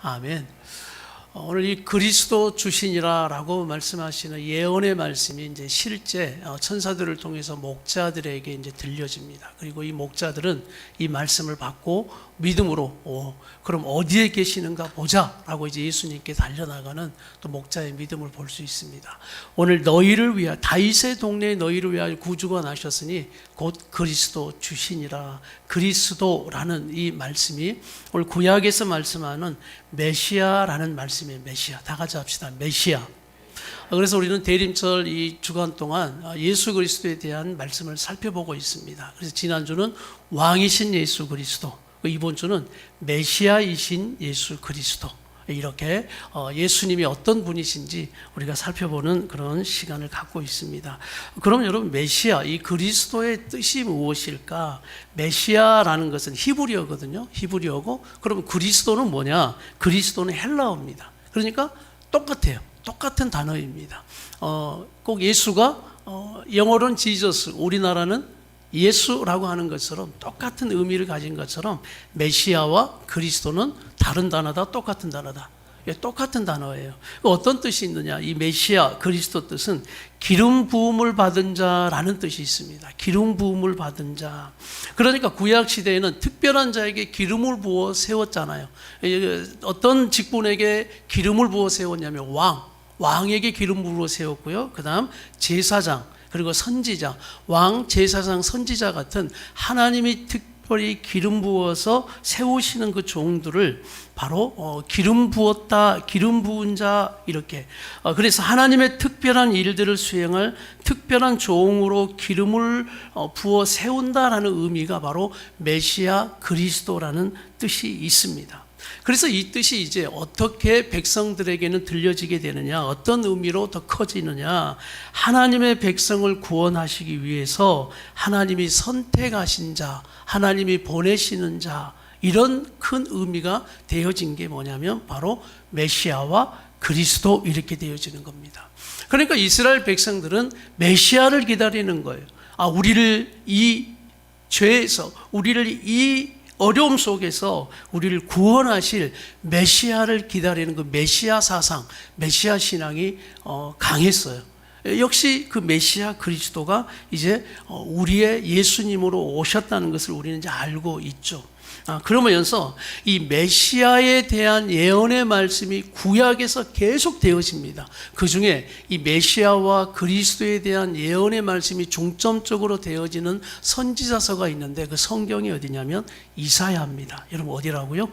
아멘. 오늘 이 그리스도 주시니라라고 말씀하시는 예언의 말씀이 이제 실제 천사들을 통해서 목자들에게 이제 들려집니다. 그리고 이 목자들은 이 말씀을 받고 믿음으로 그럼 어디에 계시는가 보자라고 이제 예수님께 달려나가는 또 목자의 믿음을 볼 수 있습니다. 오늘 너희를 위하여 다윗의 동네에 너희를 위하여 구주가 나셨으니 곧 그리스도 주시니라. 그리스도라는 이 말씀이 오늘 구약에서 말씀하는 메시아라는 말씀이에요. 메시아. 다 같이 합시다. 메시아. 그래서 우리는 대림절 이 주간 동안 예수 그리스도에 대한 말씀을 살펴보고 있습니다. 그래서 지난주는 왕이신 예수 그리스도, 이번 주는 메시아이신 예수 그리스도, 이렇게 예수님이 어떤 분이신지 우리가 살펴보는 그런 시간을 갖고 있습니다. 그럼 여러분, 메시아, 이 그리스도의 뜻이 무엇일까? 메시아라는 것은 히브리어거든요. 히브리어고, 그럼 그리스도는 뭐냐? 그리스도는 헬라어입니다. 그러니까 똑같아요. 똑같은 단어입니다. 꼭 예수가 영어로는 지저스, 우리나라는 예수라고 하는 것처럼 똑같은 의미를 가진 것처럼 메시아와 그리스도는 다른 단어다, 똑같은 단어다. 똑같은 단어예요. 어떤 뜻이 있느냐? 이 메시아, 그리스도 뜻은 기름 부음을 받은 자라는 뜻이 있습니다. 기름 부음을 받은 자. 그러니까 구약 시대에는 특별한 자에게 기름을 부어 세웠잖아요. 어떤 직분에게 기름을 부어 세웠냐면 왕에게 기름 부어 세웠고요. 그 다음 제사장, 그리고 선지자, 왕, 제사장, 선지자 같은 하나님이 특별히 기름 부어서 세우시는 그 종들을 바로 기름 부었다, 기름 부은 자, 이렇게. 그래서 하나님의 특별한 일들을 수행할 특별한 종으로 기름을 부어 세운다라는 의미가 바로 메시아 그리스도라는 뜻이 있습니다. 그래서 이 뜻이 이제 어떻게 백성들에게는 들려지게 되느냐, 어떤 의미로 더 커지느냐, 하나님의 백성을 구원하시기 위해서 하나님이 선택하신 자, 하나님이 보내시는 자, 이런 큰 의미가 되어진 게 뭐냐면 바로 메시아와 그리스도, 이렇게 되어지는 겁니다. 그러니까 이스라엘 백성들은 메시아를 기다리는 거예요. 우리를 이 죄에서, 우리를 이 어려움 속에서 우리를 구원하실 메시아를 기다리는 그 메시아 사상, 메시아 신앙이 강했어요. 역시 그 메시아 그리스도가 이제 우리의 예수님으로 오셨다는 것을 우리는 이제 알고 있죠. 그러면서 이 메시아에 대한 예언의 말씀이 구약에서 계속 되어집니다. 그 중에 이 메시아와 그리스도에 대한 예언의 말씀이 중점적으로 되어지는 선지자서가 있는데 그 성경이 어디냐면 이사야입니다. 여러분, 어디라고요?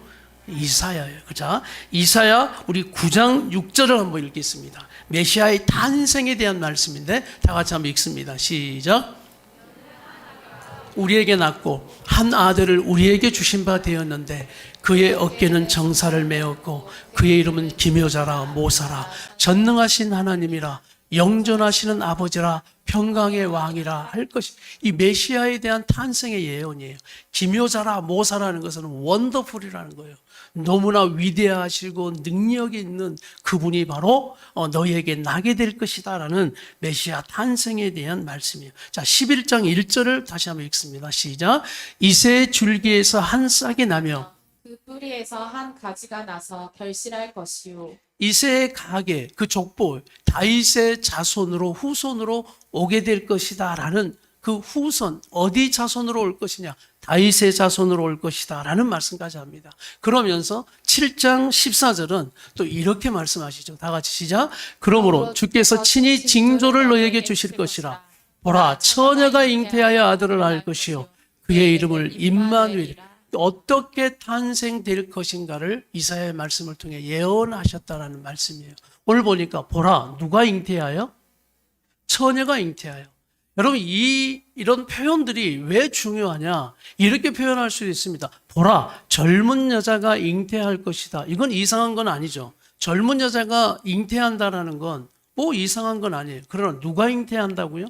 이사야예요. 자, 이사야 우리 9장 6절을 한번 읽겠습니다. 메시아의 탄생에 대한 말씀인데 다 같이 한번 읽습니다. 시작. 우리에게 낳고 한 아들을 우리에게 주신 바 되었는데 그의 어깨는 정사를 메었고 그의 이름은 기묘자라 모사라 전능하신 하나님이라 영존하시는 아버지라 평강의 왕이라 할 것이, 이 메시아에 대한 탄생의 예언이에요. 기묘자라 모사라는 것은 원더풀이라는 거예요. 너무나 위대하시고 능력이 있는 그분이 바로 너희에게 나게 될 것이다 라는 메시아 탄생에 대한 말씀이에요. 자, 11장 1절을 다시 한번 읽습니다. 시작. 이새의 줄기에서 한 싹이 나며 그 뿌리에서 한 가지가 나서 결실할 것이요. 이새의 가계, 그 족보, 다윗의 자손으로, 후손으로 오게 될 것이다 라는 그 후손, 어디 자손으로 올 것이냐? 다윗의 자손으로 올 것이다 라는 말씀까지 합니다. 그러면서 7장 14절은 또 이렇게 말씀하시죠. 다 같이 시작. 그러므로 주께서 친히 징조를 너에게 주실 것이라. 보라, 처녀가 잉태하여 아들을 낳을 것이요 그의 이름을 임마누엘. 어떻게 탄생될 것인가를 이사야의 말씀을 통해 예언하셨다라는 말씀이에요. 오늘 보니까 보라, 누가 잉태하여? 처녀가 잉태하여. 여러분, 이런 표현들이 왜 중요하냐? 이렇게 표현할 수 있습니다. 보라, 젊은 여자가 잉태할 것이다. 이건 이상한 건 아니죠. 젊은 여자가 잉태한다라는 건 뭐 이상한 건 아니에요. 그러나 누가 잉태한다고요?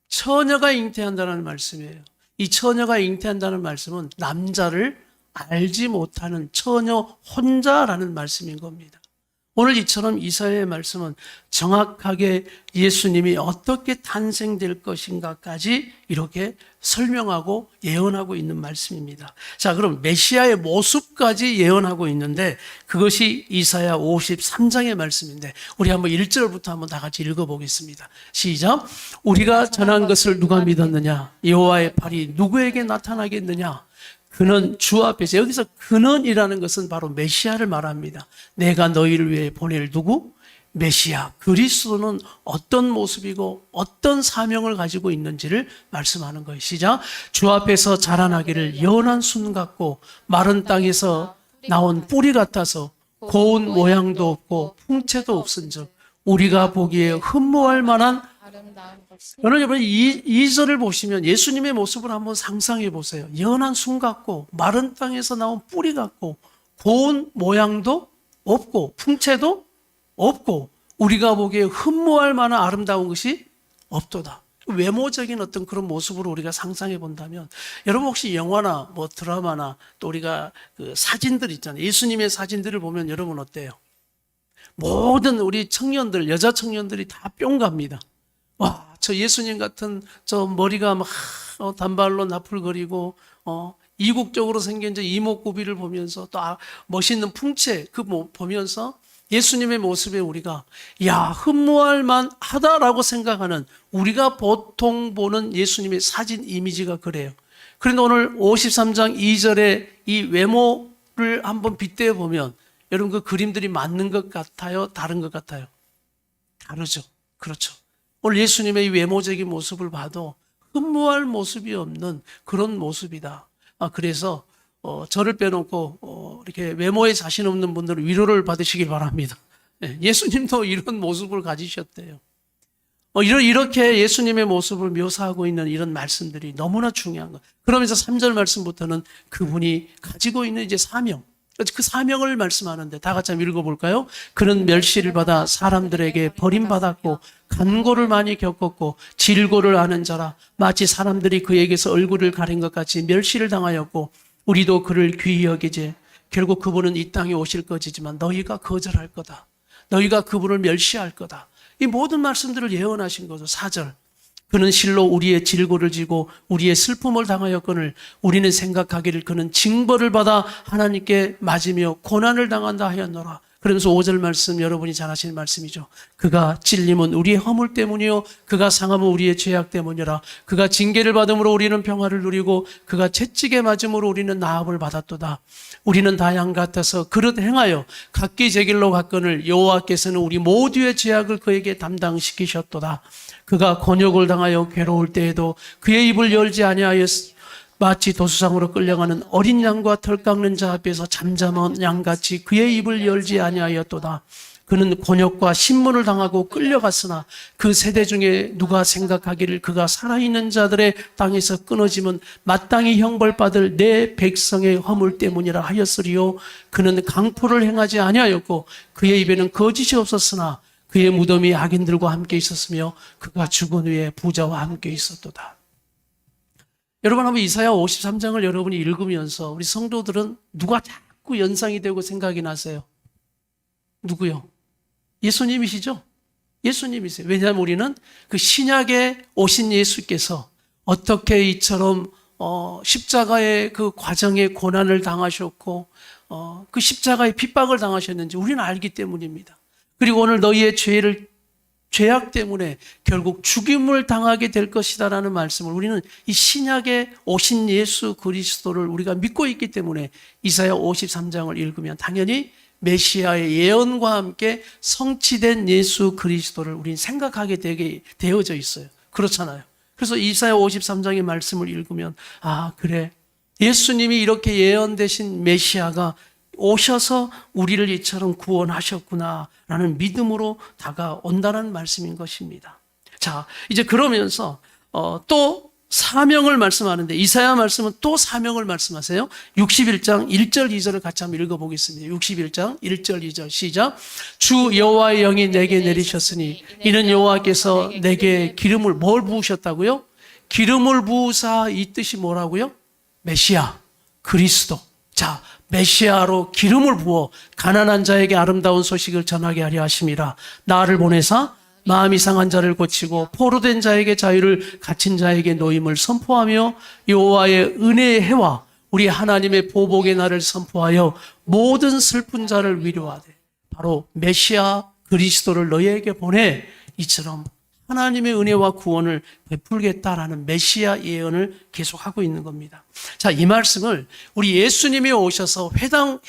처녀가 잉태한다는 말씀이에요. 이 처녀가 잉태한다는 말씀은 남자를 알지 못하는 처녀 혼자라는 말씀인 겁니다. 오늘 이처럼 이사야의 말씀은 정확하게 예수님이 어떻게 탄생될 것인가까지 이렇게 설명하고 예언하고 있는 말씀입니다. 자, 그럼 메시아의 모습까지 예언하고 있는데 그것이 이사야 53장의 말씀인데 우리 한번 1절부터 한번 다 같이 읽어보겠습니다. 시작. 우리가 전한 것을 누가 믿었느냐? 여호와의 팔이 누구에게 나타나겠느냐? 그는 주 앞에서, 여기서 그는이라는 것은 바로 메시아를 말합니다. 내가 너희를 위해 보낼 누구? 메시아, 그리스도는 어떤 모습이고 어떤 사명을 가지고 있는지를 말씀하는 거예요. 시작. 주 앞에서 자라나기를 연한 순 같고 마른 땅에서 나온 뿌리 같아서 고운 모양도 없고 풍채도 없은즉 우리가 보기에 흠모할 만한. 아름다운 것이 여러분 이 절을 보시면 예수님의 모습을 한번 상상해 보세요. 연한 순 같고 마른 땅에서 나온 뿌리 같고 고운 모양도 없고 풍채도 없고 우리가 보기에 흠모할 만한 아름다운 것이 없도다. 외모적인 어떤 그런 모습으로 우리가 상상해 본다면 여러분 혹시 영화나 뭐 드라마나 또 우리가 그 사진들 있잖아요. 예수님의 사진들을 보면 여러분 어때요? 모든 우리 청년들, 여자 청년들이 다 뿅 갑니다. 와, 저 예수님 같은 저 머리가 막 단발로 나풀거리고 이국적으로 생긴 저 이목구비를 보면서 또 멋있는 풍채 보면서 예수님의 모습에 우리가 흠모할 만하다라고 생각하는 우리가 보통 보는 예수님의 사진 이미지가 그래요. 그런데 오늘 53장 2절에 이 외모를 한번 빗대어 보면 여러분 그 그림들이 맞는 것 같아요? 다른 것 같아요? 다르죠. 그렇죠. 오늘 예수님의 이 외모적인 모습을 봐도 흠모할 모습이 없는 그런 모습이다. 그래서 저를 빼놓고 이렇게 외모에 자신 없는 분들은 위로를 받으시길 바랍니다. 예수님도 이런 모습을 가지셨대요. 이렇게 예수님의 모습을 묘사하고 있는 이런 말씀들이 너무나 중요한 것. 그러면서 3절 말씀부터는 그분이 가지고 있는 이제 사명, 그 사명을 말씀하는데 다 같이 한번 읽어볼까요? 그는 멸시를 받아 사람들에게 버림받았고 간고를 많이 겪었고 질고를 아는 자라 마치 사람들이 그에게서 얼굴을 가린 것 같이 멸시를 당하였고 우리도 그를 귀히 여기지. 결국 그분은 이 땅에 오실 것이지만 너희가 거절할 거다. 너희가 그분을 멸시할 거다. 이 모든 말씀들을 예언하신 거죠. 4절. 그는 실로 우리의 질고를 지고 우리의 슬픔을 당하였거늘 우리는 생각하기를 그는 징벌을 받아 하나님께 맞으며 고난을 당한다 하였노라. 그러면서 5절 말씀 여러분이 잘 아시는 말씀이죠. 그가 찔림은 우리의 허물 때문이요 그가 상함은 우리의 죄악 때문이라. 그가 징계를 받음으로 우리는 평화를 누리고 그가 채찍에 맞음으로 우리는 나음을 받았도다. 우리는 다 양 같아서 그릇 행하여 각기 제 길로 갔거늘 여호와께서는 우리 모두의 죄악을 그에게 담당시키셨도다. 그가 곤욕을 당하여 괴로울 때에도 그의 입을 열지 아니하였으니 마치 도수상으로 끌려가는 어린 양과 털 깎는 자 앞에서 잠잠한 양같이 그의 입을 열지 아니하였도다. 그는 곤욕과 신문을 당하고 끌려갔으나 그 세대 중에 누가 생각하기를 그가 살아있는 자들의 땅에서 끊어지면 마땅히 형벌받을 내 백성의 허물 때문이라 하였으리요. 그는 강포를 행하지 아니하였고 그의 입에는 거짓이 없었으나 그의 무덤이 악인들과 함께 있었으며 그가 죽은 후에 부자와 함께 있었도다. 여러분 한번 이사야 53장을 여러분이 읽으면서 우리 성도들은 누가 자꾸 연상이 되고 생각이 나세요? 누구요? 예수님이시죠? 예수님이세요. 왜냐하면 우리는 그 신약에 오신 예수께서 어떻게 이처럼 십자가의 그 과정에 고난을 당하셨고 그 십자가의 핍박을 당하셨는지 우리는 알기 때문입니다. 그리고 오늘 너희의 죄악 때문에 결국 죽임을 당하게 될 것이다라는 말씀을 우리는 이 신약에 오신 예수 그리스도를 우리가 믿고 있기 때문에 이사야 53장을 읽으면 당연히 메시아의 예언과 함께 성취된 예수 그리스도를 우리는 생각하게 되게 되어져 있어요. 그렇잖아요. 그래서 이사야 53장의 말씀을 읽으면 그래 예수님이 이렇게 예언되신 메시아가 오셔서 우리를 이처럼 구원하셨구나라는 믿음으로 다가온다는 말씀인 것입니다. 자, 이제 그러면서 또 사명을 말씀하는데 이사야 말씀은 또 사명을 말씀하세요. 61장 1절 2절을 같이 한번 읽어보겠습니다. 61장 1절 2절 시작. 주 여호와의 영이 내게 내리셨으니 이는 여호와께서 내게 기름을 뭘 부으셨다고요? 기름을 부으사 이 뜻이 뭐라고요? 메시아, 그리스도. 자, 메시아로 기름을 부어 가난한 자에게 아름다운 소식을 전하게 하려 하심이라. 나를 보내사 마음이 상한 자를 고치고 포로된 자에게 자유를, 갇힌 자에게 노임을 선포하며 여호와의 은혜의 해와 우리 하나님의 보복의 날을 선포하여 모든 슬픈 자를 위로하되, 바로 메시아 그리스도를 너희에게 보내 이처럼 하나님의 은혜와 구원을 베풀겠다라는 메시아 예언을 계속하고 있는 겁니다. 자, 이 말씀을 우리 예수님이 오셔서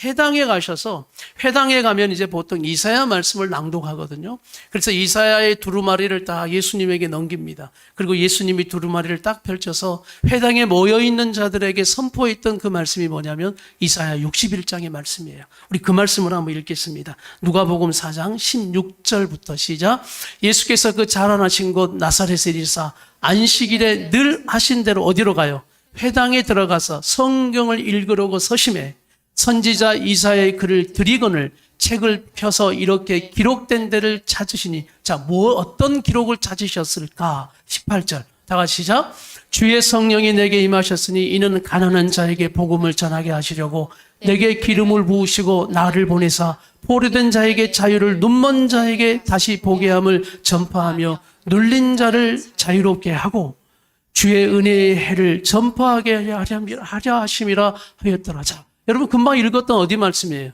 회당에 가셔서, 회당에 가면 이제 보통 이사야 말씀을 낭독하거든요. 그래서 이사야의 두루마리를 딱 예수님에게 넘깁니다. 그리고 예수님이 두루마리를 딱 펼쳐서 회당에 모여있는 자들에게 선포했던 그 말씀이 뭐냐면 이사야 61장의 말씀이에요. 우리 그 말씀을 한번 읽겠습니다. 누가복음 4장 16절부터 시작. 예수께서 그 자라나신 곳 나사렛에 이르사 안식일에 늘 하신 대로 어디로 가요? 회당에 들어가서 성경을 읽으려고 서심해 선지자 이사야의 글을 들이거늘 책을 펴서 이렇게 기록된 데를 찾으시니, 자, 어떤 기록을 찾으셨을까? 18절 다 같이 시작. 주의 성령이 내게 임하셨으니 이는 가난한 자에게 복음을 전하게 하시려고 내게 기름을 부으시고 나를 보내사 포로된 자에게 자유를, 눈먼 자에게 다시 보게 함을 전파하며 눌린 자를 자유롭게 하고 주의 은혜의 해를 전파하게 하려 하심이라 하였더라. 자, 여러분 금방 읽었던 어디 말씀이에요?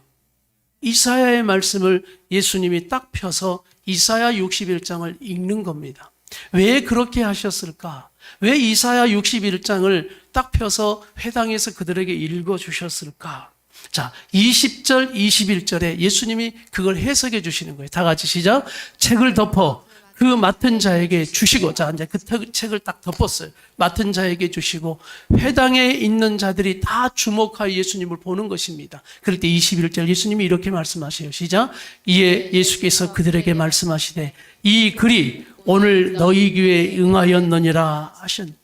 이사야의 말씀을 예수님이 딱 펴서 이사야 61장을 읽는 겁니다. 왜 그렇게 하셨을까? 왜 이사야 61장을 딱 펴서 회당에서 그들에게 읽어주셨을까? 자, 20절, 21절에 예수님이 그걸 해석해 주시는 거예요. 다 같이 시작. 책을 덮어 그 맡은 자에게 주시고, 자, 이제 그 책을 딱 덮었어요. 맡은 자에게 주시고, 회당에 있는 자들이 다 주목하여 예수님을 보는 것입니다. 그럴 때 21절 예수님이 이렇게 말씀하세요. 시작. 이에 예수께서 그들에게 말씀하시되 이 글이 오늘 너희 귀에 응하였느니라 하신.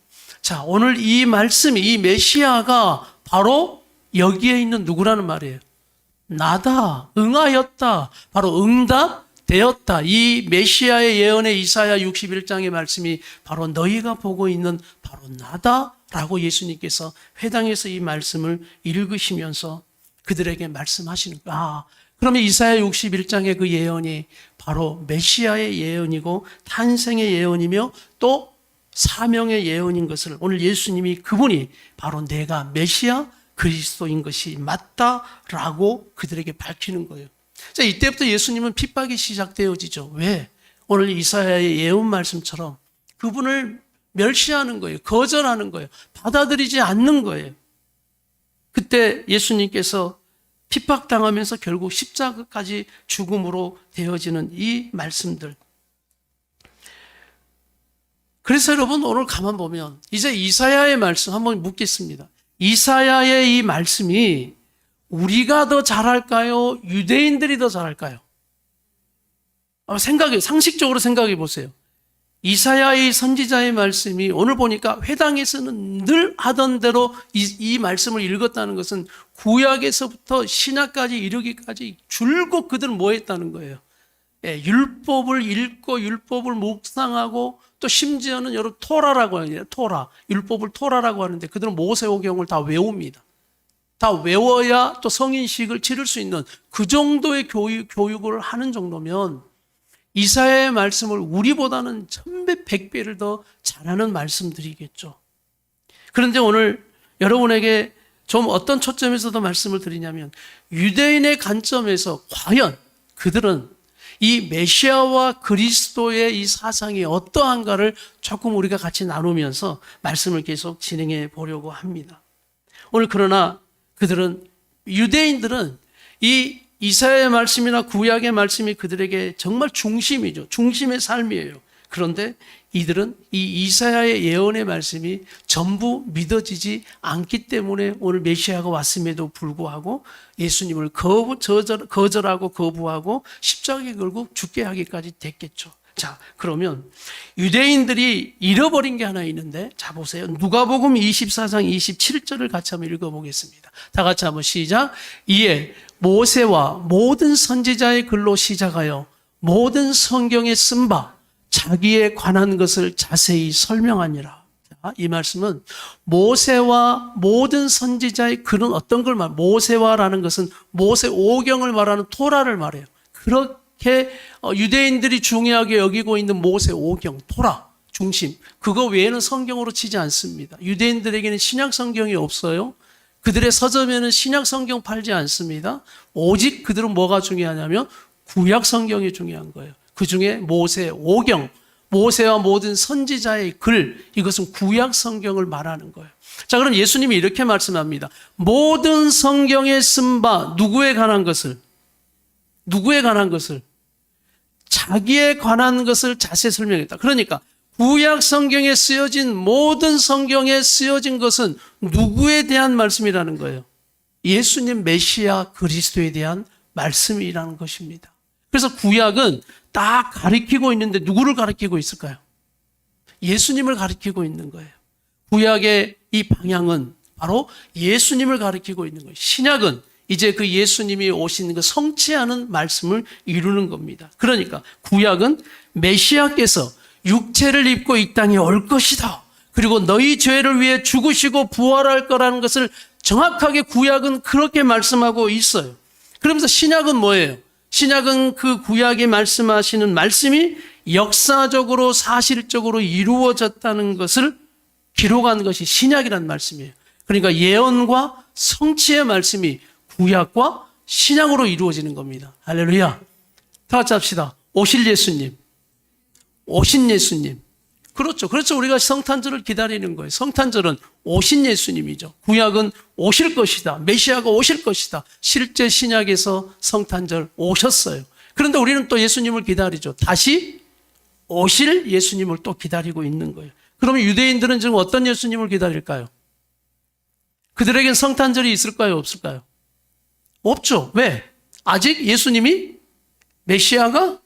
자, 오늘 이 말씀이, 이 메시아가 바로 여기에 있는 누구라는 말이에요? 나다, 응하였다, 바로 응답 되었다. 이 메시아의 예언의 이사야 61장의 말씀이 바로 너희가 보고 있는 바로 나다라고 예수님께서 회당에서 이 말씀을 읽으시면서 그들에게 말씀하시는 거야. 아, 그러면 이사야 61장의 그 예언이 바로 메시아의 예언이고 탄생의 예언이며 또 사명의 예언인 것을 오늘 예수님이 그분이 바로 내가 메시아 그리스도인 것이 맞다라고 그들에게 밝히는 거예요. 자, 이때부터 예수님은 핍박이 시작되어지죠. 왜? 오늘 이사야의 예언 말씀처럼 그분을 멸시하는 거예요. 거절하는 거예요. 받아들이지 않는 거예요. 그때 예수님께서 핍박당하면서 결국 십자가까지 죽음으로 되어지는 이 말씀들. 그래서 여러분 오늘 가만 보면 이제 이사야의 말씀 한번 묻겠습니다. 이사야의 이 말씀이 우리가 더 잘할까요? 유대인들이 더 잘할까요? 상식적으로 생각해 보세요. 이사야의 선지자의 말씀이 오늘 보니까 회당에서는 늘 하던 대로 이 말씀을 읽었다는 것은 구약에서부터 신약까지 이르기까지 줄곧 그들은 뭐 했다는 거예요? 율법을 읽고 율법을 묵상하고 또 심지어는 여러분 토라라고 하는데 율법을 토라라고 하는데 그들은 모세오경을 다 외웁니다. 다 외워야 또 성인식을 치를 수 있는 그 정도의 교육을 하는 정도면 이사야의 말씀을 우리보다는 1000배, 100배를 더 잘하는 말씀들이겠죠. 그런데 오늘 여러분에게 좀 어떤 초점에서도 말씀을 드리냐면 유대인의 관점에서 과연 그들은 이 메시아와 그리스도의 이 사상이 어떠한가를 조금 우리가 같이 나누면서 말씀을 계속 진행해 보려고 합니다. 오늘 그러나 유대인들은 이 이사야의 말씀이나 구약의 말씀이 그들에게 정말 중심이죠. 중심의 삶이에요. 그런데 이들은 이 이사야의 예언의 말씀이 전부 믿어지지 않기 때문에 오늘 메시아가 왔음에도 불구하고 예수님을 거절하고 거부하고 십자가에 걸고 죽게 하기까지 됐겠죠. 자, 그러면 유대인들이 잃어버린 게 하나 있는데, 자, 보세요. 누가복음 24장 27절을 같이 한번 읽어보겠습니다. 다 같이 한번 시작. 이에 모세와 모든 선지자의 글로 시작하여 모든 성경에 쓴 바 자기에 관한 것을 자세히 설명하니라. 이 말씀은 모세와 모든 선지자의 글은 어떤 걸 말해요? 모세와라는 것은 모세 오경을 말하는 토라를 말해요. 그렇게 유대인들이 중요하게 여기고 있는 모세 오경, 토라 중심, 그거 외에는 성경으로 치지 않습니다. 유대인들에게는 신약 성경이 없어요. 그들의 서점에는 신약 성경 팔지 않습니다. 오직 그들은 뭐가 중요하냐면 구약 성경이 중요한 거예요. 그 중에 모세 오경, 모세와 모든 선지자의 글, 이것은 구약 성경을 말하는 거예요. 자, 그럼 예수님이 이렇게 말씀합니다. 모든 성경에 쓴 바 누구에 관한 것을 자기에 관한 것을 자세히 설명했다. 그러니까 구약 성경에 쓰여진 모든 성경에 쓰여진 것은 누구에 대한 말씀이라는 거예요? 예수님 메시아 그리스도에 대한 말씀이라는 것입니다. 그래서 구약은 딱 가리키고 있는데 누구를 가리키고 있을까요? 예수님을 가리키고 있는 거예요. 구약의 이 방향은 바로 예수님을 가리키고 있는 거예요. 신약은 이제 그 예수님이 오신 그 성취하는 말씀을 이루는 겁니다. 그러니까 구약은 메시아께서 육체를 입고 이 땅에 올 것이다. 그리고 너희 죄를 위해 죽으시고 부활할 거라는 것을 정확하게 구약은 그렇게 말씀하고 있어요. 그러면서 신약은 뭐예요? 신약은 그 구약에 말씀하시는 말씀이 역사적으로 사실적으로 이루어졌다는 것을 기록한 것이 신약이라는 말씀이에요. 그러니까 예언과 성취의 말씀이 구약과 신약으로 이루어지는 겁니다. 할렐루야. 다 같이 합시다. 오실 예수님. 오신 예수님. 그렇죠. 우리가 성탄절을 기다리는 거예요. 성탄절은 오신 예수님이죠. 구약은 오실 것이다. 메시아가 오실 것이다. 실제 신약에서 성탄절 오셨어요. 그런데 우리는 또 예수님을 기다리죠. 다시 오실 예수님을 또 기다리고 있는 거예요. 그러면 유대인들은 지금 어떤 예수님을 기다릴까요? 그들에겐 성탄절이 있을까요? 없을까요? 없죠. 왜? 아직 예수님이 메시아가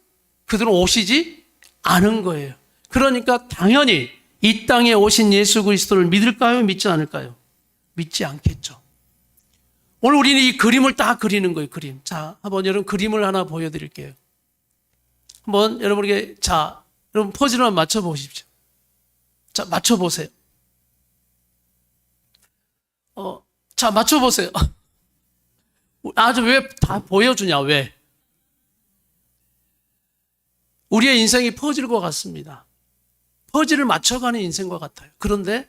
그들은 오시지 않은 거예요. 그러니까 당연히 이 땅에 오신 예수 그리스도를 믿을까요? 믿지 않을까요? 믿지 않겠죠. 오늘 우리는 이 그림을 딱 그리는 거예요. 그림. 자, 한번 여러분 그림을 하나 보여드릴게요. 한번 여러분에게 여러분 퍼즐을 한번 맞춰보십시오. 자, 맞춰보세요. 자, 맞춰보세요. 아주 왜 다 보여주냐, 왜? 우리의 인생이 퍼즐과 같습니다. 퍼즐을 맞춰가는 인생과 같아요. 그런데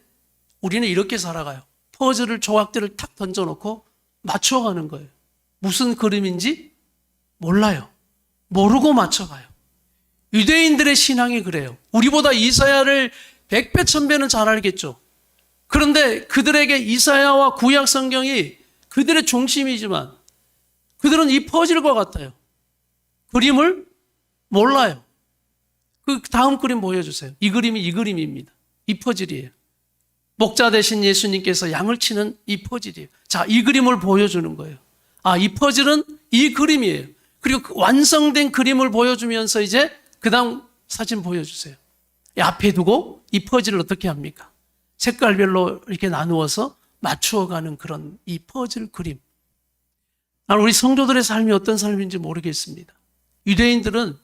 우리는 이렇게 살아가요. 퍼즐을 조각들을 탁 던져놓고 맞춰가는 거예요. 무슨 그림인지 몰라요. 모르고 맞춰가요. 유대인들의 신앙이 그래요. 우리보다 이사야를 100배, 1000배는 잘 알겠죠. 그런데 그들에게 이사야와 구약 성경이 그들의 중심이지만 그들은 이 퍼즐과 같아요. 그림을 몰라요. 그 다음 그림 보여주세요. 이 그림이 이 그림입니다. 이 퍼즐이에요. 목자 되신 예수님께서 양을 치는 이 퍼즐이에요. 자, 이 그림을 보여주는 거예요. 이 퍼즐은 이 그림이에요. 그리고 그 완성된 그림을 보여주면서 이제 그 다음 사진 보여주세요. 앞에 두고 이 퍼즐을 어떻게 합니까? 색깔별로 이렇게 나누어서 맞추어가는 그런 이 퍼즐 그림. 나는 우리 성도들의 삶이 어떤 삶인지 모르겠습니다. 유대인들은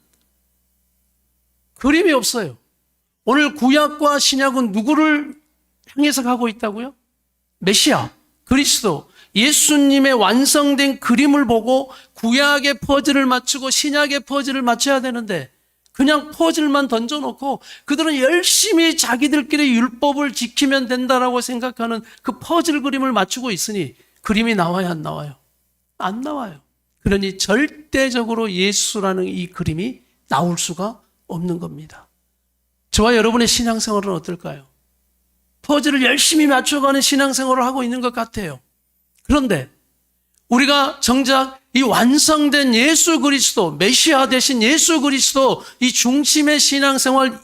그림이 없어요. 오늘 구약과 신약은 누구를 향해서 가고 있다고요? 메시아, 그리스도, 예수님의 완성된 그림을 보고 구약의 퍼즐을 맞추고 신약의 퍼즐을 맞춰야 되는데 그냥 퍼즐만 던져놓고 그들은 열심히 자기들끼리 율법을 지키면 된다라고 생각하는 그 퍼즐 그림을 맞추고 있으니 그림이 나와야 안 나와요? 안 나와요. 그러니 절대적으로 예수라는 이 그림이 나올 수가 없는 겁니다. 저와 여러분의 신앙생활은 어떨까요? 퍼즐을 열심히 맞춰가는 신앙생활을 하고 있는 것 같아요. 그런데 우리가 정작 이 완성된 예수 그리스도, 메시아 되신 예수 그리스도 이 중심의 신앙생활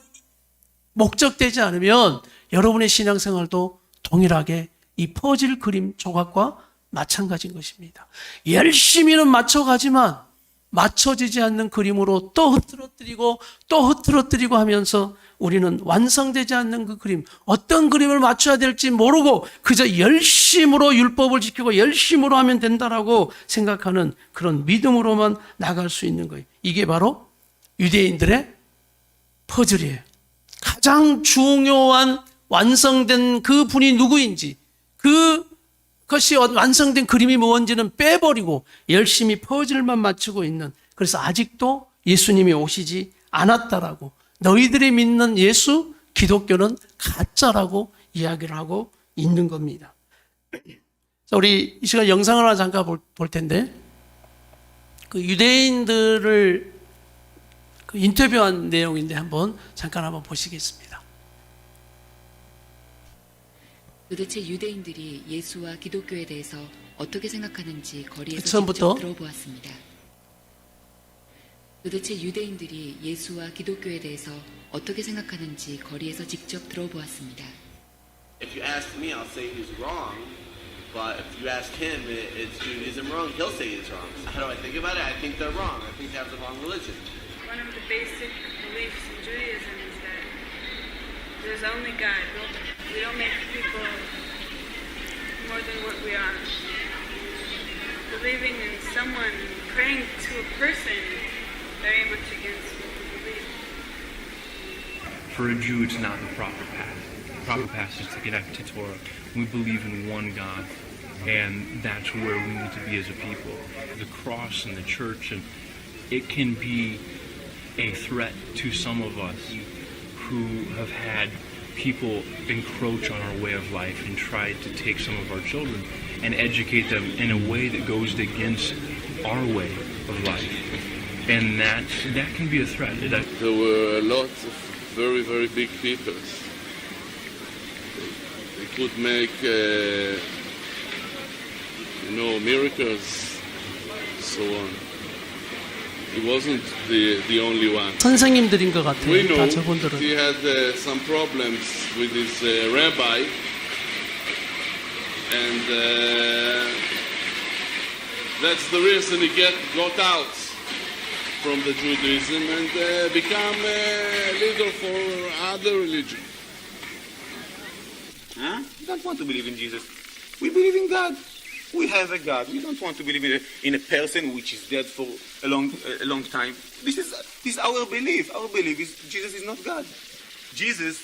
목적되지 않으면 여러분의 신앙생활도 동일하게 이 퍼즐 그림 조각과 마찬가지인 것입니다. 열심히는 맞춰가지만 맞춰지지 않는 그림으로 또 흐트러뜨리고 하면서 우리는 완성되지 않는 그 그림, 어떤 그림을 맞춰야 될지 모르고 그저 열심으로 율법을 지키고 열심으로 하면 된다라고 생각하는 그런 믿음으로만 나갈 수 있는 거예요. 이게 바로 유대인들의 퍼즐이에요. 가장 중요한 완성된 그 분이 누구인지, 그것이 완성된 그림이 뭔지는 빼버리고 열심히 퍼즐만 맞추고 있는, 그래서 아직도 예수님이 오시지 않았다라고, 너희들이 믿는 예수 기독교는 가짜라고 이야기를 하고 있는 겁니다. 자, 우리 이 시간 영상을 하나 잠깐 볼 텐데, 그 유대인들을 그 인터뷰한 내용인데 한번 보시겠습니다. 도대체 유대인들이 예수와 기독교에 대해서 어떻게 생각하는지 거리에서 처음부터 직접 들어보았습니다. 도대체 유대인들이 예수와 기독교에 대해서 어떻게 생각하는지 거리에서 직접 들어보았습니다. If you ask me, I'll say he's wrong. But if you ask him, it's Judaism wrong, he'll say he's wrong. How do I think about it? I think they're wrong. I think they have the wrong religion. One of the basic beliefs in Judaism is that there's only God. We don't make people more than what we are. Believing in someone, praying to a person, very much against what we believe. For a Jew, it's not the proper path. The proper path is to connect to Torah. We believe in one God, and that's where we need to be as a people. The cross and the church, and it can be a threat to some of us who have had people encroach on our way of life and try to take some of our children and educate them in a way that goes against our way of life. And that can be a threat. There were a lot of very, very big people. They could make, miracles, so on. He wasn't the only one. 선생님들인 것 We 같아요. know 다 저분들은. he had some problems with his rabbi, and that's the reason he got out from the Judaism and become a leader for other religion. Huh? We don't want to believe in Jesus. We believe in God. We have a God. We don't want to believe in a person which is dead for a long time. This is our belief. Our belief is Jesus is not God. Jesus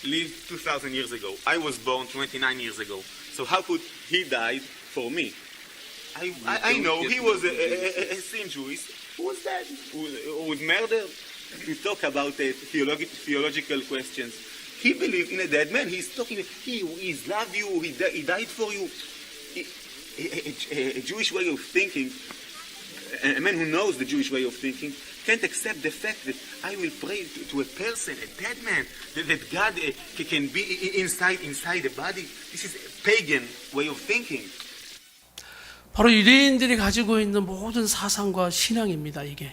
lived 2,000 years ago. I was born 29 years ago. So how could he die for me? I know he was a sin Jewish who was dead, who was murdered. We talk about theological questions. He believed in a dead man. He's talking. He loved you. He died for you. A Jewish way of thinking, a man who knows the Jewish way of thinking, can't accept the fact that I will pray to a person, a dead man, that God can be inside the body. This is a pagan way of thinking. 바로 유대인들이 가지고 있는 모든 사상과 신앙입니다, 이게.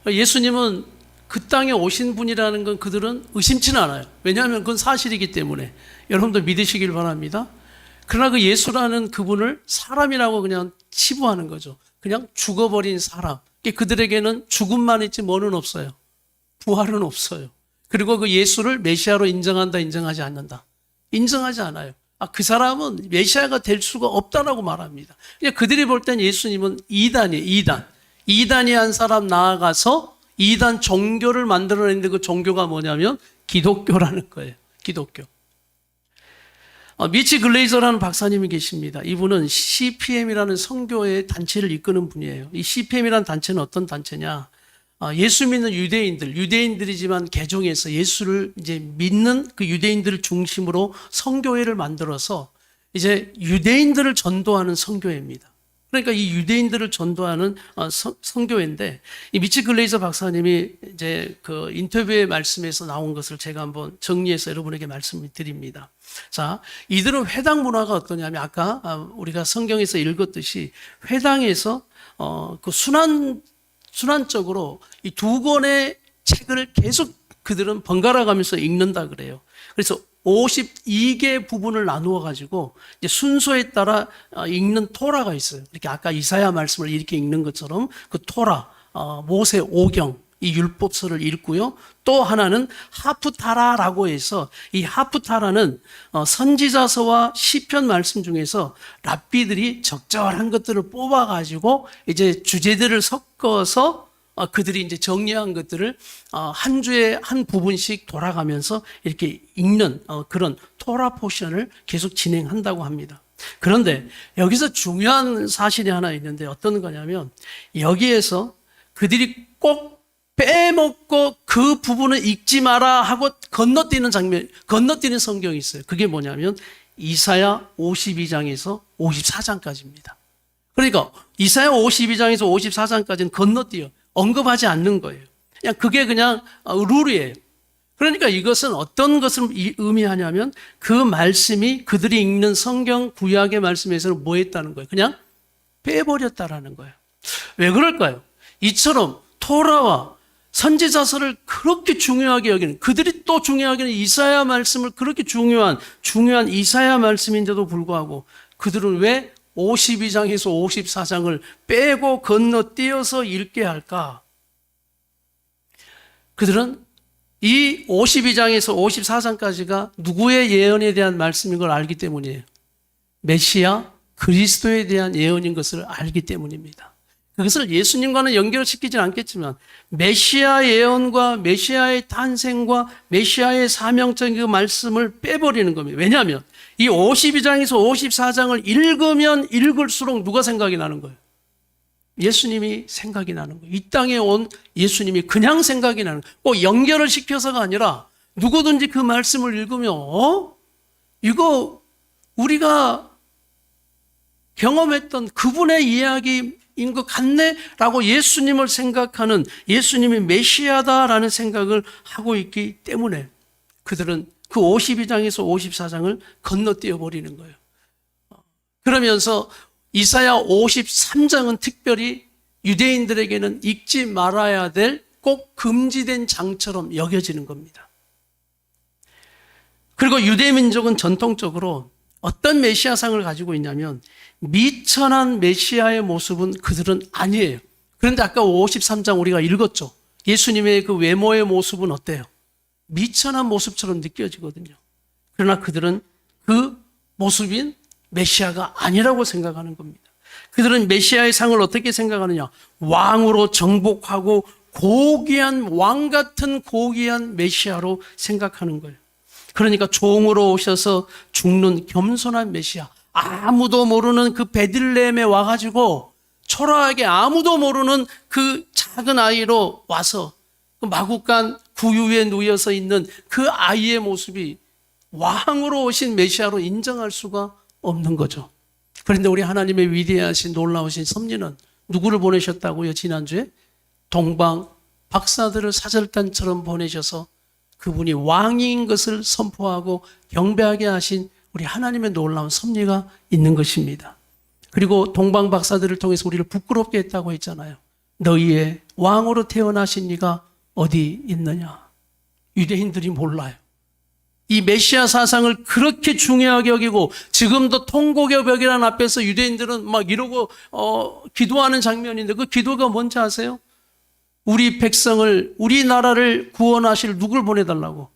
예수님은 그 땅에 오신 분이라는 건 그들은 의심치는 않아요. 왜냐하면 그건 사실이기 때문에. 여러분도 믿으시길 바랍니다. 그러나 그 예수라는 그분을 사람이라고 그냥 치부하는 거죠. 그냥 죽어버린 사람. 그들에게는 죽음만 있지 뭐는 없어요. 부활은 없어요. 그리고 그 예수를 메시아로 인정한다, 인정하지 않는다. 인정하지 않아요. 그 사람은 메시아가 될 수가 없다라고 말합니다. 그냥 그들이 볼 땐 예수님은 이단이에요, 이단. 이단이 한 사람 나아가서 이단 종교를 만들어냈는데 그 종교가 뭐냐면 기독교라는 거예요. 기독교. 미치 글레이저라는 박사님이 계십니다. 이분은 CPM이라는 선교의 단체를 이끄는 분이에요. 이 CPM이라는 단체는 어떤 단체냐? 예수 믿는 유대인들이지만 개종해서 예수를 이제 믿는 그 유대인들을 중심으로 선교회를 만들어서 이제 유대인들을 전도하는 선교회입니다. 그러니까 이 유대인들을 전도하는 선교회인데, 이 미치 글레이저 박사님이 이제 그 인터뷰의 말씀에서 나온 것을 제가 한번 정리해서 여러분에게 말씀을 드립니다. 자, 이들은 회당 문화가 어떠냐면 아까 우리가 성경에서 읽었듯이 회당에서 그 순환적으로 이 두 권의 책을 계속 그들은 번갈아 가면서 읽는다 그래요. 그래서 52개 부분을 나누어 가지고 이제 순서에 따라 읽는 토라가 있어요. 이렇게 아까 이사야 말씀을 이렇게 읽는 것처럼 그 토라, 모세 오경, 이 율법서를 읽고요. 또 하나는 하프타라라고 해서 이 하프타라는 선지자서와 시편 말씀 중에서 랍비들이 적절한 것들을 뽑아 가지고 이제 주제들을 섞어서 그들이 이제 정리한 것들을 한 주에 한 부분씩 돌아가면서 이렇게 읽는 그런 토라 포션을 계속 진행한다고 합니다. 그런데 여기서 중요한 사실이 하나 있는데 어떤 거냐면 여기에서 그들이 꼭 빼먹고 그 부분을 읽지 마라 하고 건너뛰는 건너뛰는 성경이 있어요. 그게 뭐냐면 이사야 52장에서 54장까지입니다. 그러니까 이사야 52장에서 54장까지는 건너뛰어 언급하지 않는 거예요. 그게 그냥 룰이에요. 그러니까 이것은 어떤 것을 의미하냐면 그 말씀이 그들이 읽는 성경 구약의 말씀에서는 뭐 했다는 거예요? 그냥 빼버렸다라는 거예요. 왜 그럴까요? 이처럼 토라와 선지자서를 그렇게 중요하게 여기는, 그들이 또 중요하게 여기는 이사야 말씀을 그렇게 중요한 이사야 말씀인데도 불구하고 그들은 왜 52장에서 54장을 빼고 건너뛰어서 읽게 할까? 그들은 이 52장에서 54장까지가 누구의 예언에 대한 말씀인 걸 알기 때문이에요. 메시아 그리스도에 대한 예언인 것을 알기 때문입니다. 그것을 예수님과는 연결시키진 않겠지만 메시아 예언과 메시아의 탄생과 메시아의 사명적인 그 말씀을 빼버리는 겁니다. 왜냐하면 이 52장에서 54장을 읽으면 읽을수록 누가 생각이 나는 거예요? 예수님이 생각이 나는 거예요. 이 땅에 온 예수님이 그냥 생각이 나는 거예요. 꼭 연결을 시켜서가 아니라 누구든지 그 말씀을 읽으면 이거 우리가 경험했던 그분의 이야기인 것 같네? 라고 예수님을 생각하는, 예수님이 메시아다라는 생각을 하고 있기 때문에 그들은 그 52장에서 54장을 건너뛰어 버리는 거예요. 그러면서 이사야 53장은 특별히 유대인들에게는 읽지 말아야 될 꼭 금지된 장처럼 여겨지는 겁니다. 그리고 유대민족은 전통적으로 어떤 메시아상을 가지고 있냐면 미천한 메시아의 모습은 그들은 아니에요. 그런데 아까 53장 우리가 읽었죠. 예수님의 그 외모의 모습은 어때요? 미천한 모습처럼 느껴지거든요. 그러나 그들은 그 모습인 메시아가 아니라고 생각하는 겁니다. 그들은 메시아의 상을 어떻게 생각하느냐? 왕으로 정복하고 고귀한 왕 같은 고귀한 메시아로 생각하는 거예요. 그러니까 종으로 오셔서 죽는 겸손한 메시아, 아무도 모르는 그 베들레헴에 와가지고 초라하게 아무도 모르는 그 작은 아이로 와서 그 마구간 구유에 누워서 있는 그 아이의 모습이 왕으로 오신 메시아로 인정할 수가 없는 거죠. 그런데 우리 하나님의 위대하신 놀라우신 섭리는 누구를 보내셨다고요? 지난주에 동방 박사들을 사절단처럼 보내셔서 그분이 왕인 것을 선포하고 경배하게 하신 우리 하나님의 놀라운 섭리가 있는 것입니다. 그리고 동방 박사들을 통해서 우리를 부끄럽게 했다고 했잖아요. 너희의 왕으로 태어나신 이가 어디 있느냐? 유대인들이 몰라요. 이 메시아 사상을 그렇게 중요하게 여기고 지금도 통곡의 벽이라는 앞에서 유대인들은 막 이러고 기도하는 장면인데 그 기도가 뭔지 아세요? 우리 백성을, 우리나라를 구원하실 누굴 보내달라고?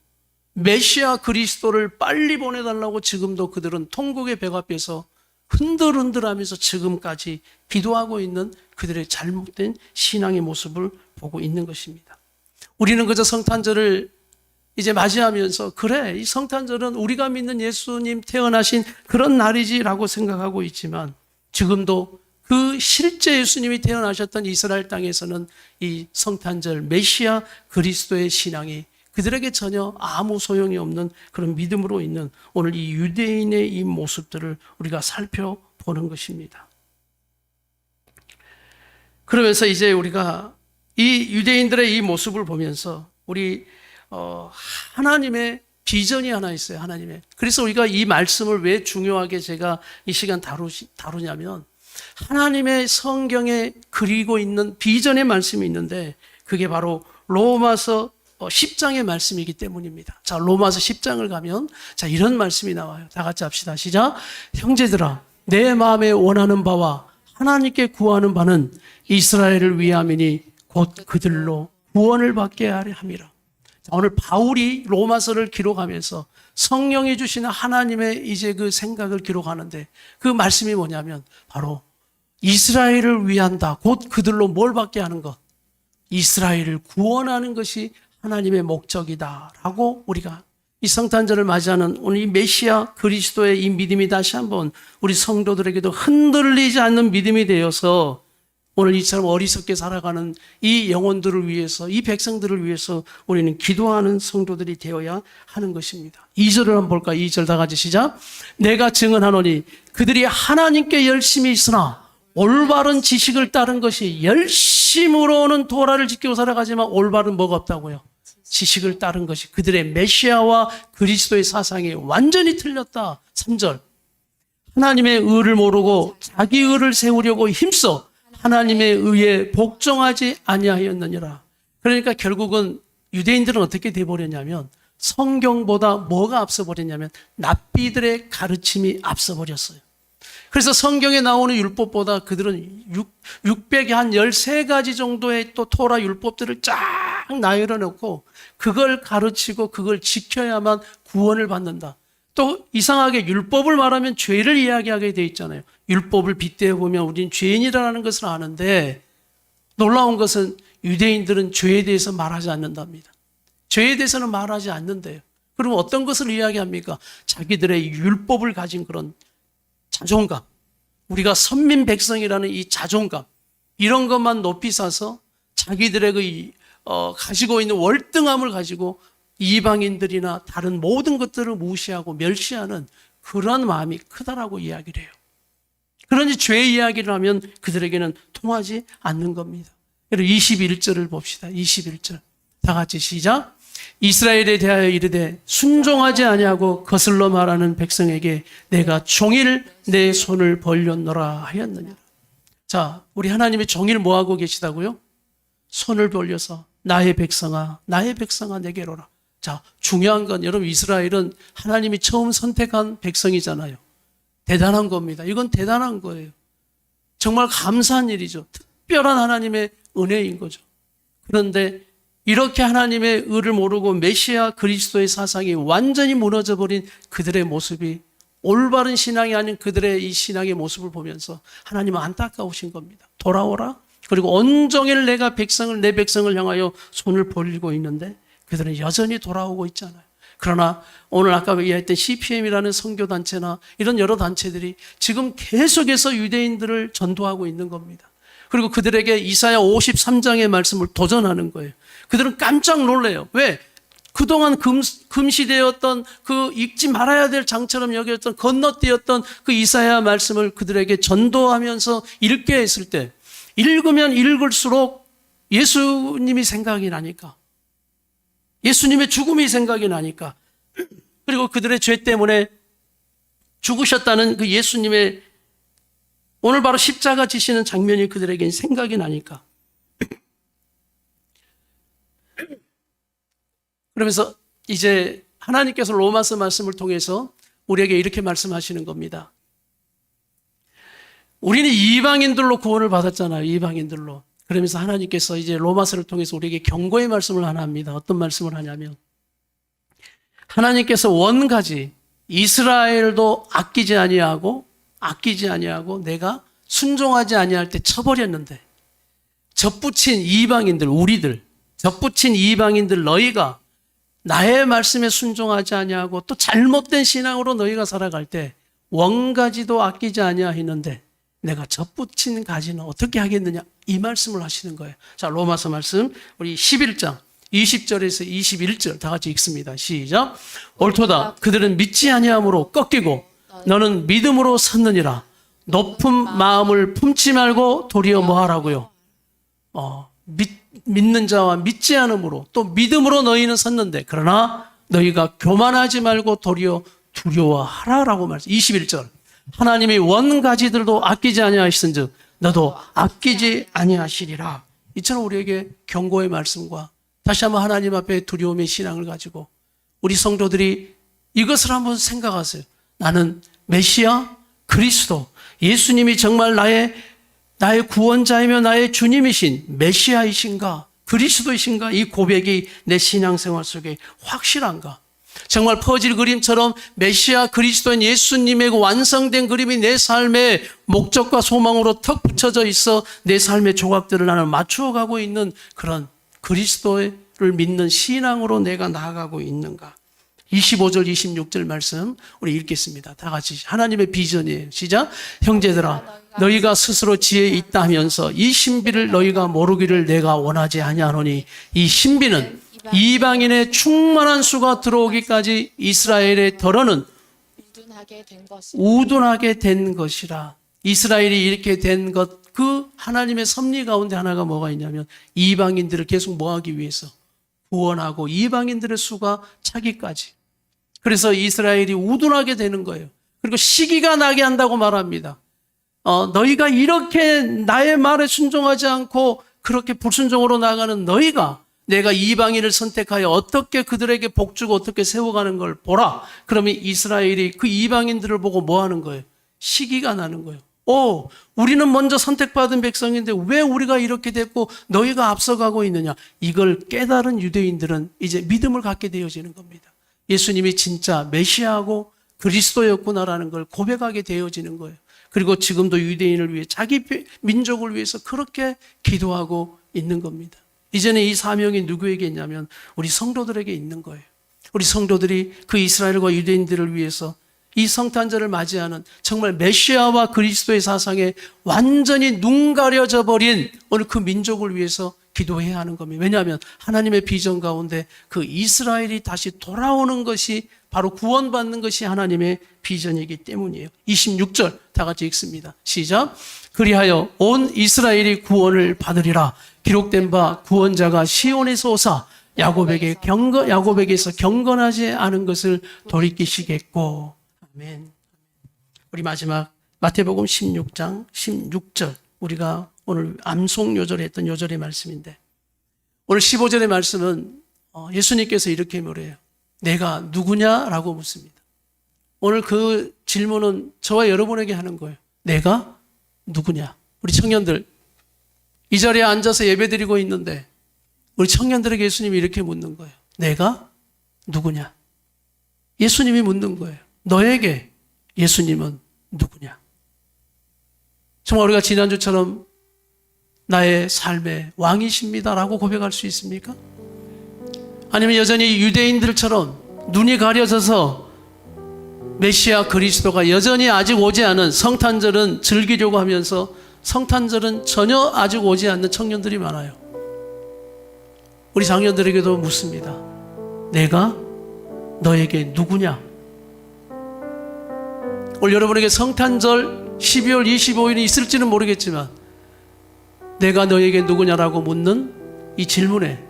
메시아 그리스도를 빨리 보내달라고 지금도 그들은 통곡의 벽 앞에서 흔들흔들하면서 지금까지 기도하고 있는 그들의 잘못된 신앙의 모습을 보고 있는 것입니다. 우리는 그저 성탄절을 이제 맞이하면서 그래, 이 성탄절은 우리가 믿는 예수님 태어나신 그런 날이지라고 생각하고 있지만 지금도 그 실제 예수님이 태어나셨던 이스라엘 땅에서는 이 성탄절 메시아 그리스도의 신앙이 그들에게 전혀 아무 소용이 없는 그런 믿음으로 있는 오늘 이 유대인의 이 모습들을 우리가 살펴보는 것입니다. 그러면서 이제 우리가 이 유대인들의 이 모습을 보면서 우리 하나님의 비전이 하나 있어요. 하나님의. 그래서 우리가 이 말씀을 왜 중요하게 제가 이 시간 다루냐면 하나님의 성경에 그리고 있는 비전의 말씀이 있는데 그게 바로 로마서 10장의 말씀이기 때문입니다. 자, 로마서 10장을 가면 자, 이런 말씀이 나와요. 다 같이 합시다. 시작. 형제들아, 내 마음에 원하는 바와 하나님께 구하는 바는 이스라엘을 위함이니 곧 그들로 구원을 받게 하려 함이라. 자, 오늘 바울이 로마서를 기록하면서 성령이 주시는 하나님의 이제 그 생각을 기록하는데 그 말씀이 뭐냐면 바로 이스라엘을 위한다. 곧 그들로 뭘 받게 하는 것? 이스라엘을 구원하는 것이 하나님의 목적이다라고 우리가 이 성탄절을 맞이하는 오늘 이 메시아 그리스도의 이 믿음이 다시 한번 우리 성도들에게도 흔들리지 않는 믿음이 되어서 오늘 이처럼 어리석게 살아가는 이 영혼들을 위해서, 이 백성들을 위해서 우리는 기도하는 성도들이 되어야 하는 것입니다. 2절을 한번 볼까요? 2절 다 같이 시작. 내가 증언하노니 그들이 하나님께 열심히 있으나 올바른 지식을 따른 것이 열심으로는 토라를 지키고 살아가지만 올바른 뭐가 없다고요? 지식을 따른 것이 그들의 메시아와 그리스도의 사상이 완전히 틀렸다. 3절. 하나님의 의를 모르고 자기 의를 세우려고 힘써 하나님의 의에 복종하지 아니하였느니라. 그러니까 결국은 유대인들은 어떻게 돼버렸냐면 성경보다 뭐가 앞서버렸냐면 납비들의 가르침이 앞서버렸어요. 그래서 성경에 나오는 율법보다 그들은 613가지 정도의 또 토라 율법들을 쫙 나열해 놓고 그걸 가르치고 그걸 지켜야만 구원을 받는다. 또 이상하게 율법을 말하면 죄를 이야기하게 돼 있잖아요. 율법을 빗대어 보면 우리는 죄인이라는 것을 아는데 놀라운 것은 유대인들은 죄에 대해서 말하지 않는답니다. 죄에 대해서는 말하지 않는데요. 그럼 어떤 것을 이야기합니까? 자기들의 율법을 가진 그런 자존감, 우리가 선민 백성이라는 이 자존감, 이런 것만 높이 사서 자기들의 가지고 있는 월등함을 가지고 이방인들이나 다른 모든 것들을 무시하고 멸시하는 그런 마음이 크다라고 이야기를 해요. 그러니 죄 이야기를 하면 그들에게는 통하지 않는 겁니다. 그리고 21절을 봅시다. 21절. 다 같이 시작. 이스라엘에 대하여 이르되 순종하지 아니하고 거슬러 말하는 백성에게 내가 종일 내 손을 벌렸노라 하였느니라. 자, 우리 하나님이 종일 뭐 하고 계시다고요? 손을 벌려서 나의 백성아 내게로 오라. 자, 중요한 건 여러분 이스라엘은 하나님이 처음 선택한 백성이잖아요. 대단한 겁니다. 이건 대단한 거예요. 정말 감사한 일이죠. 특별한 하나님의 은혜인 거죠. 그런데 이렇게 하나님의 의를 모르고 메시아 그리스도의 사상이 완전히 무너져버린 그들의 모습이 올바른 신앙이 아닌 그들의 이 신앙의 모습을 보면서 하나님은 안타까우신 겁니다. 돌아오라. 그리고 온종일 내가 내 백성을 향하여 손을 벌리고 있는데 그들은 여전히 돌아오고 있잖아요. 그러나 오늘 아까 얘기했던 CPM이라는 선교단체나 이런 여러 단체들이 지금 계속해서 유대인들을 전도하고 있는 겁니다. 그리고 그들에게 이사야 53장의 말씀을 도전하는 거예요. 그들은 깜짝 놀래요. 왜? 그동안 금시되었던 그 읽지 말아야 될 장처럼 여겼던 건너뛰었던 그 이사야 말씀을 그들에게 전도하면서 읽게 했을 때 읽으면 읽을수록 예수님이 생각이 나니까, 예수님의 죽음이 생각이 나니까, 그리고 그들의 죄 때문에 죽으셨다는 그 예수님의 오늘 바로 십자가 지시는 장면이 그들에겐 생각이 나니까, 그러면서 이제 하나님께서 로마서 말씀을 통해서 우리에게 이렇게 말씀하시는 겁니다. 우리는 이방인들로 구원을 받았잖아요. 이방인들로. 그러면서 하나님께서 이제 로마서를 통해서 우리에게 경고의 말씀을 하나 합니다. 어떤 말씀을 하냐면 하나님께서 원가지 이스라엘도 아끼지 아니하고 내가 순종하지 아니할 때 쳐버렸는데 접붙인 이방인들, 우리들, 접붙인 이방인들 너희가 나의 말씀에 순종하지 아니하고 또 잘못된 신앙으로 너희가 살아갈 때 원가지도 아끼지 아니하였는데 내가 접붙인 가지는 어떻게 하겠느냐, 이 말씀을 하시는 거예요. 자, 로마서 말씀 우리 11장 20절에서 21절 다 같이 읽습니다. 시작. 옳도다. 그들은 믿지 아니함으로 꺾이고 너는 믿음으로 섰느니라. 높은 마음을 품지 말고 도리어 뭐 하라고요? 믿는 자와 믿지 않음으로 또 믿음으로 너희는 섰는데 그러나 너희가 교만하지 말고 도리어 두려워하라라고 말씀. 21절. 하나님이 원가지들도 아끼지 아니하시는즉 너도 아끼지 아니하시리라. 이처럼 우리에게 경고의 말씀과 다시 한번 하나님 앞에 두려움의 신앙을 가지고 우리 성도들이 이것을 한번 생각하세요. 나는 메시아 그리스도 예수님이 정말 나의 구원자이며 나의 주님이신 메시아이신가 그리스도이신가, 이 고백이 내 신앙생활 속에 확실한가? 정말 퍼즐 그림처럼 메시아 그리스도인 예수님의 그 완성된 그림이 내 삶의 목적과 소망으로 턱 붙여져 있어 내 삶의 조각들을 나는 맞추어 가고 있는 그런 그리스도를 믿는 신앙으로 내가 나아가고 있는가. 25절 26절 말씀 우리 읽겠습니다. 다 같이 하나님의 비전이에요. 시작. 형제들아 너희가 스스로 지혜 있다 하면서 이 신비를 너희가 모르기를 내가 원하지 아니하노니 이 신비는 이방인의 충만한 수가 들어오기까지 이스라엘의 덜어는 우둔하게 된 것이라. 이스라엘이 이렇게 된 것, 그 하나님의 섭리 가운데 하나가 뭐가 있냐면 이방인들을 계속 뭐하기 위해서 구원하고 이방인들의 수가 차기까지. 그래서 이스라엘이 우둔하게 되는 거예요. 그리고 시기가 나게 한다고 말합니다. 너희가 이렇게 나의 말에 순종하지 않고 그렇게 불순종으로 나가는 너희가 내가 이방인을 선택하여 어떻게 그들에게 복주고 어떻게 세워가는 걸 보라. 그러면 이스라엘이 그 이방인들을 보고 뭐 하는 거예요? 시기가 나는 거예요. 우리는 먼저 선택받은 백성인데 왜 우리가 이렇게 됐고 너희가 앞서가고 있느냐. 이걸 깨달은 유대인들은 이제 믿음을 갖게 되어지는 겁니다. 예수님이 진짜 메시아하고 그리스도였구나라는 걸 고백하게 되어지는 거예요. 그리고 지금도 유대인을 위해 자기 민족을 위해서 그렇게 기도하고 있는 겁니다. 이제는 이 사명이 누구에게 있냐면 우리 성도들에게 있는 거예요. 우리 성도들이 그 이스라엘과 유대인들을 위해서 이 성탄절을 맞이하는 정말 메시아와 그리스도의 사상에 완전히 눈 가려져 버린 오늘 그 민족을 위해서 기도해야 하는 겁니다. 왜냐하면 하나님의 비전 가운데 그 이스라엘이 다시 돌아오는 것이 바로 구원받는 것이 하나님의 비전이기 때문이에요. 26절 다 같이 읽습니다. 시작. 그리하여 온 이스라엘이 구원을 받으리라. 기록된 바 구원자가 시온에서 오사 야곱에게서 경건하지 않은 것을 돌이키시겠고. 아멘. 우리 마지막 마태복음 16장 16절 우리가 오늘 암송 요절에 했던 요절의 말씀인데 오늘 15절의 말씀은 예수님께서 이렇게 물어요. 내가 누구냐라고 묻습니다. 오늘 그 질문은 저와 여러분에게 하는 거예요. 내가 누구냐? 우리 청년들 이 자리에 앉아서 예배드리고 있는데 우리 청년들에게 예수님이 이렇게 묻는 거예요. 내가 누구냐? 예수님이 묻는 거예요. 너에게 예수님은 누구냐? 정말 우리가 지난주처럼 나의 삶의 왕이십니다라고 고백할 수 있습니까? 아니면 여전히 유대인들처럼 눈이 가려져서 메시아 그리스도가 여전히 아직 오지 않은 성탄절은 즐기려고 하면서 성탄절은 전혀 아직 오지 않는 청년들이 많아요. 우리 장년들에게도 묻습니다. 내가 너에게 누구냐? 오늘 여러분에게 성탄절 12월 25일이 있을지는 모르겠지만 내가 너에게 누구냐라고 묻는 이 질문에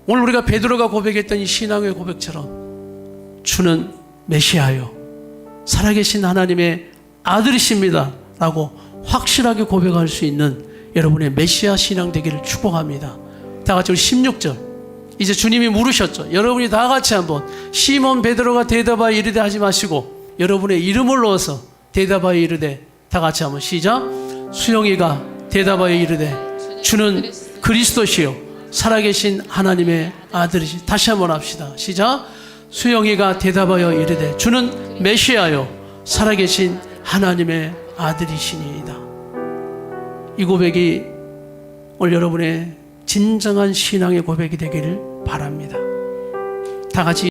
오늘 우리가 베드로가 고백했던 이 신앙의 고백처럼 주는 메시아요 살아계신 하나님의 아들이십니다 라고 확실하게 고백할 수 있는 여러분의 메시아 신앙 되기를 축복합니다. 다 같이 우리 16절 이제 주님이 물으셨죠. 여러분이 다 같이 한번 시몬 베드로가 대답하여 이르되 하지 마시고 여러분의 이름을 넣어서 대답하여 이르되 다 같이 한번 시작. 수영이가 대답하여 이르되 주는 그리스도시요 살아계신 하나님의 아들이시. 다시 한번 합시다. 시작. 수영이가 대답하여 이르되 주는 메시아요 살아계신 하나님의 아들이시니이다. 이 고백이 오늘 여러분의 진정한 신앙의 고백이 되기를 바랍니다. 다 같이